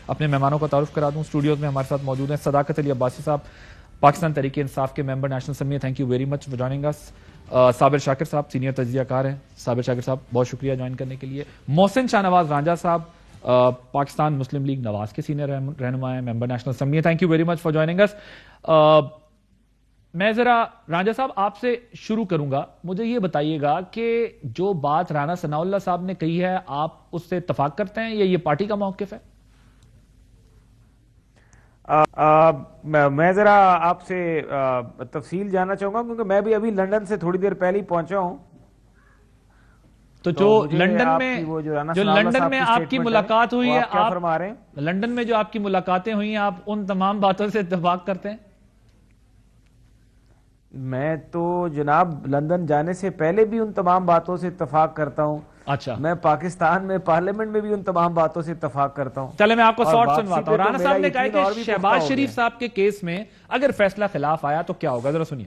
اپنے مہمانوں کا تعارف کرا دوں. اسٹوڈیوز میں ہمارے ساتھ موجود ہیں صداقت علی عباسی صاحب, پاکستان تحریک انصاف کے member national assembly. Thank you very much for joining us. Sabir Shakir sahab senior تجزیہ کار ہیں. صابر شاکر صاحب بہت شکریہ جوائن کرنے کے لیے. محسن شاہ نواز رانجھا صاحب پاکستان مسلم لیگ نواز کے سینئر رہنما ہیں, member national assembly. Thank you very much for joining us. میں ذرا رانجھا صاحب آپ سے شروع کروں گا. مجھے یہ بتائیے گا کہ جو بات رانا ثناء اللہ صاحب نے کہی ہے آپ اس سے اتفاق کرتے ہیں یا یہ پارٹی کا موقف ہے؟ میں ذرا آپ سے تفصیل جاننا چاہوں گا کیونکہ میں بھی ابھی لندن سے تھوڑی دیر پہلے ہی پہنچا ہوں. تو جو لندن میں آپ کی ملاقات ہوئی ہے, کیا فرما رہے ہیں؟ لندن میں جو آپ کی ملاقاتیں ہوئی ہیں آپ ان تمام باتوں سے اتفاق کرتے ہیں؟ میں تو جناب لندن جانے سے پہلے بھی ان تمام باتوں سے اتفاق کرتا ہوں. اچھا, میں پاکستان میں پارلیمنٹ میں بھی ان تمام باتوں سے اتفاق کرتا ہوں. چلے میں آپ کو شارٹ سنواتا ہوں. رانا صاحب نے کہا کہ شہباز شریف صاحب کے کیس میں اگر فیصلہ خلاف آیا تو کیا ہوگا, ذرا سنیے.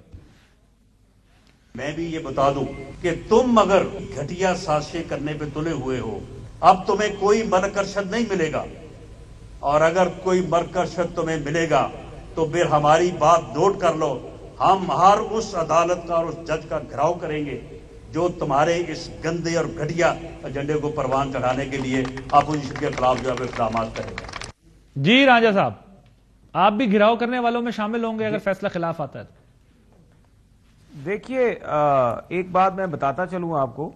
میں بھی یہ بتا دوں کہ تم اگر گھٹیا سازشیں کرنے پہ تلے ہوئے ہو, اب تمہیں کوئی مرکشت نہیں ملے گا, اور اگر کوئی مرکشت تمہیں ملے گا تو پھر ہماری بات نوٹ کر لو. ہم ہر اس عدالت کا اور اس جج کا گھراؤ کریں گے جو تمہارے اس گندے اور گھٹیا ایجنڈے کو پروان چڑھانے کے لیے اپوزیشن کے خلاف جو ہے اقدامات کرے گا. جی رانجھا صاحب, آپ بھی گھراؤ کرنے والوں میں شامل ہوں گے اگر فیصلہ خلاف آتا ہے تو؟ دیکھیے ایک بات میں بتاتا چلوں آپ کو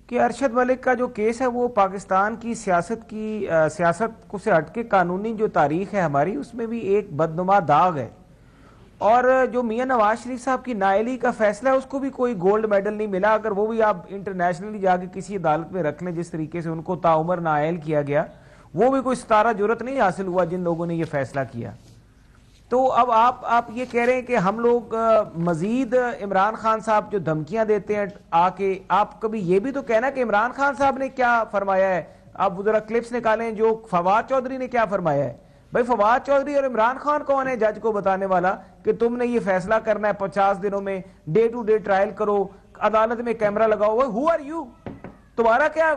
کہ ارشد ملک کا جو کیس ہے وہ پاکستان کی سیاست کو سے ہٹ کے قانونی جو تاریخ ہے ہماری اس میں بھی ایک بدنما داغ ہے. اور جو میاں نواز شریف صاحب کی نااہلی کا فیصلہ ہے اس کو بھی کوئی گولڈ میڈل نہیں ملا. اگر وہ بھی آپ انٹرنیشنلی جا کے کسی عدالت میں رکھ لیں, جس طریقے سے ان کو تاعمر نااہل کیا گیا, وہ بھی کوئی ستارہ جرت نہیں حاصل ہوا جن لوگوں نے یہ فیصلہ کیا. تو اب آپ یہ کہہ رہے ہیں کہ ہم لوگ مزید عمران خان صاحب جو دھمکیاں دیتے ہیں آ کے, آپ کبھی یہ بھی تو کہنا کہ عمران خان صاحب نے کیا فرمایا ہے. آپ ذرا کلپس نکالیں جو فواد چودھری نے کیا فرمایا ہے. بھائی فواد چودھری اور عمران خان کون ہے جج کو بتانے والا کہ تم نے یہ فیصلہ کرنا ہے 50 دنوں میں, ڈے ٹو ڈے ٹرائل کرو, عدالت میں کیمرہ لگاؤ. ہو آر یو, تمہارا کیا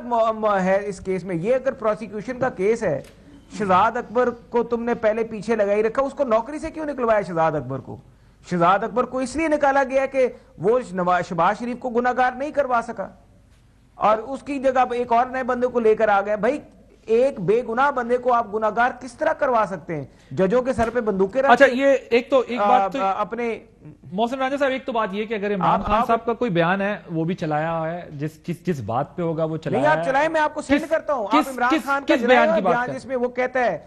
ہے اس کیس میں؟ یہ اگر پروسیکیوشن کا کیس ہے, شہزاد اکبر کو تم نے پہلے پیچھے لگائی رکھا, اس کو نوکری سے کیوں نکلوایا شہزاد اکبر کو؟ شہزاد اکبر کو اس لیے نکالا گیا کہ وہ شہباز شریف کو گناہگار نہیں کروا سکا, اور اس کی جگہ ایک اور نئے بندے کو لے کر آ گئے. بھائی ایک بے گناہ بندے کو آپ گناہگار کس طرح کروا سکتے ہیں؟ ججوں کے سر پہ بندوقیں رکھ. اچھا یہ ایک بات اپنے محسن رانجھا صاحب, ایک تو بات یہ کہ اگر عمران خان صاحب کا کوئی بیان ہے وہ بھی چلایا ہے, جس بات پہ ہوگا وہ چلایا ہے. نہیں آپ چلائیں, میں آپ کو سینڈ کرتا ہوں. آپ عمران خان کا بیان جس میں وہ کہتا ہے,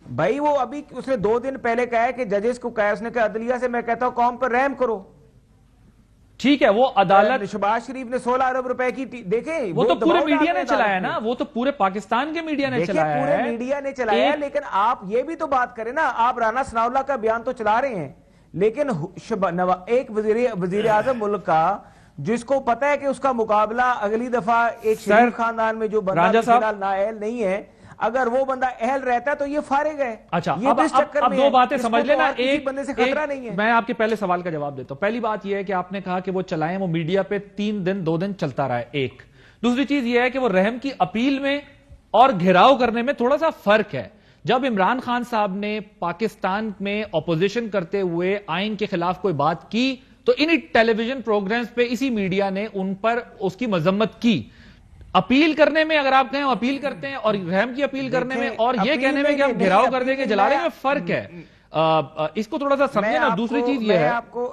بھائی وہ ابھی اس نے 2 دن پہلے کہا ہے کہ ججز کو کہا, اس نے کہا عدلیہ سے میں کہتا ہوں قوم پر رحم کرو. ٹھیک ہے, وہ عدالت شہباز شریف نے 16 ارب روپے کی دیکھیں, وہ تو پورے میڈیا نے چلایا نا, وہ تو پورے پاکستان کے میڈیا نے چلایا ہے. پورے میڈیا نے چلایا ہے, لیکن آپ یہ بھی تو بات کریں نا, آپ رانا ثناء اللہ کا بیان تو چلا رہے ہیں, لیکن ایک وزیر اعظم ملک کا جس کو پتا ہے کہ اس کا مقابلہ اگلی دفعہ ایک شریف خاندان میں جو بندہ نااہل نہیں ہے, اگر وہ بندہ اہل رہتا ہے تو یہ فارغ ہے. اچھا اب 2 باتیں سمجھ لینا. ایک بندے سے خطرہ نہیں ہے. میں آپ کے پہلے سوال کا جواب دیتا ہوں. پہلی بات یہ ہے کہ آپ نے کہا کہ وہ چلائیں, وہ میڈیا پہ 2 دن چلتا رہا ہے. ایک دوسری چیز یہ ہے کہ وہ رحم کی اپیل میں اور گھیراؤ کرنے میں تھوڑا سا فرق ہے. جب عمران خان صاحب نے پاکستان میں اپوزیشن کرتے ہوئے آئین کے خلاف کوئی بات کی تو انہی ٹیلی ویژن پروگرامز پہ اسی میڈیا نے ان پر اس کی مذمت کی. اپیل کرنے میں اگر آپ کہیں اپیل کرتے ہیں اور رحم کی اپیل کرنے میں اور یہ کہنے میں کہ ہم گھیراؤ کر دیں گے جلا رہے میں فرق ہے. اس کو تھوڑا سا سمجھیں نا. دوسری چیز یہ ہے,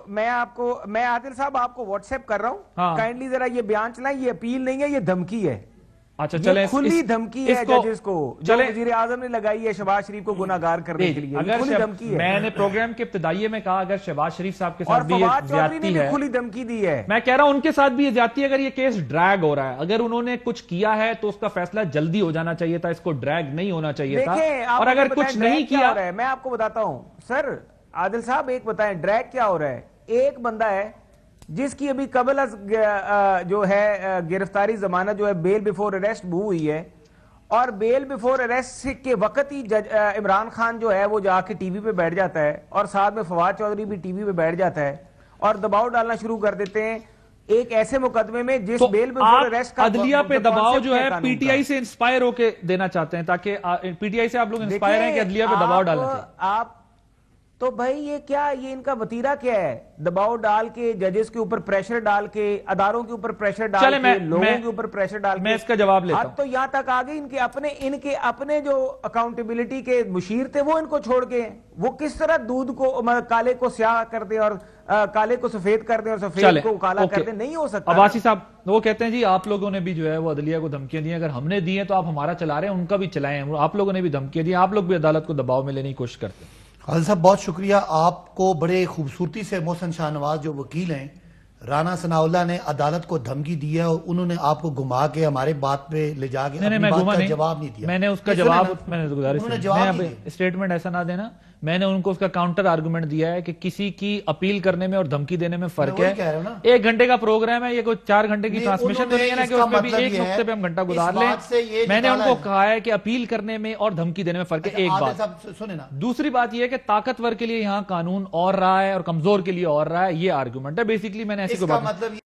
میں عادل صاحب آپ کو واٹس ایپ کر رہا ہوں, کائنڈلی ذرا یہ بیان چلائیں. یہ اپیل نہیں ہے, یہ دھمکی ہے. اچھا چلیں, کھلی دھمکی ہے ججز کو جو وزیر اعظم نے لگائی ہے شہباز شریف کو گناہگار کرنے کے لیے. کھلی دھمکی ہے. میں نے پروگرام کے ابتدائیے میں کہا اگر شہباز شریف صاحب کے ساتھ بھی یہ زیادتی ہے, کھلی دھمکی دی ہے. میں کہہ رہا ہوں ان کے ساتھ بھی یہ زیادتی ہے. اگر یہ کیس ڈریگ ہو رہا ہے, اگر انہوں نے کچھ کیا ہے تو اس کا فیصلہ جلدی ہو جانا چاہیے تھا, اس کو ڈریگ نہیں ہونا چاہیے تھا. اور اگر کچھ نہیں کیا, میں آپ کو بتاتا ہوں. سر عادل صاحب ایک بتائیں, ڈریگ کیا ہو رہا ہے؟ ایک بندہ ہے جس کی ابھی قبل از جو ہے گرفتاری ضمانت جو ہے بیل بیفور اریسٹ بو ہوئی ہے, اور بیل بیفور اریسٹ کے وقت ہی عمران خان جو ہے وہ جا کے ٹی وی پہ بیٹھ جاتا ہے, اور ساتھ میں فواد چودھری بھی ٹی وی پہ بیٹھ جاتا ہے, اور دباؤ ڈالنا شروع کر دیتے ہیں ایک ایسے مقدمے میں جس تو بیل میں آپ ریسٹ کا عدلیہ پہ دباؤ جو ہے قانون پی ٹی آئی سے انسپائر ہو کے دینا چاہتے ہیں تاکہ پی ٹی آئی سے آپ لوگ انسپائر ہیں کہ عدلیہ پہ دباؤ ڈالنا چاہتے ہیں. آپ تو بھائی یہ کیا، یہ ان کا وتیرہ کیا ہے؟ دباؤ ڈال کے، ججز کے اوپر پریشر ڈال کے، اداروں کے اوپر پریشر ڈال کے، لوگوں کے اوپر پریشر ڈال کے. میں اس کا جواب لیتا ہوں. تو یہاں تک آگے ان کے اپنے جو اکاؤنٹیبلٹی کے مشیر تھے وہ ان کو چھوڑ کے، وہ کس طرح دودھ کو کالے کو سیاہ کر دیں اور کالے کو سفید کر دیں اور سفید کو کالا کر دیں؟ نہیں ہو سکتا. عباسی صاحب وہ کہتے ہیں جی آپ لوگوں نے بھی جو ہے وہ عدلیہ کو دھمکیاں دی ہیں، اگر ہم نے دی ہیں تو آپ ہمارا چلا رہے ہیں، ان کا بھی چلائیں. آپ لوگوں نے بھی دھمکیاں دی، آپ لوگ بھی عدالت کو دباؤ میں لینے کی کوشش کرتے ہیں. حاضر صاحب بہت شکریہ. آپ کو بڑے خوبصورتی سے محسن شاہ نواز جو وکیل ہیں، رانا ثناء اللہ نے عدالت کو دھمکی دی ہے اور انہوں نے آپ کو گھما کے ہمارے بات پہ لے جا کے اپنی بات کا جواب نہیں دیا. میں نے اس کا جواب اسٹیٹمنٹ ایسا نہ دینا. میں نے ان کو اس کا کاؤنٹر آرگومنٹ دیا ہے کہ کسی کی اپیل کرنے میں اور دھمکی دینے میں فرق ہے. 1 گھنٹے کا پروگرام ہے، یہ کوئی 4 گھنٹے کی ٹرانسمیشن تو نہیں ہے نا کہ اس میں بھی 1 نقطے پہ ہم گھنٹہ گزار لیں. میں نے ان کو کہا ہے کہ اپیل کرنے میں اور دھمکی دینے میں فرق ہے. ایک بات. دوسری بات یہ ہے کہ طاقتور کے لیے یہاں قانون اور رہا ہے اور کمزور کے لیے اور رہا ہے. یہ آرگومنٹ ہے بیسیکلی. میں نے ایسی کوئی بات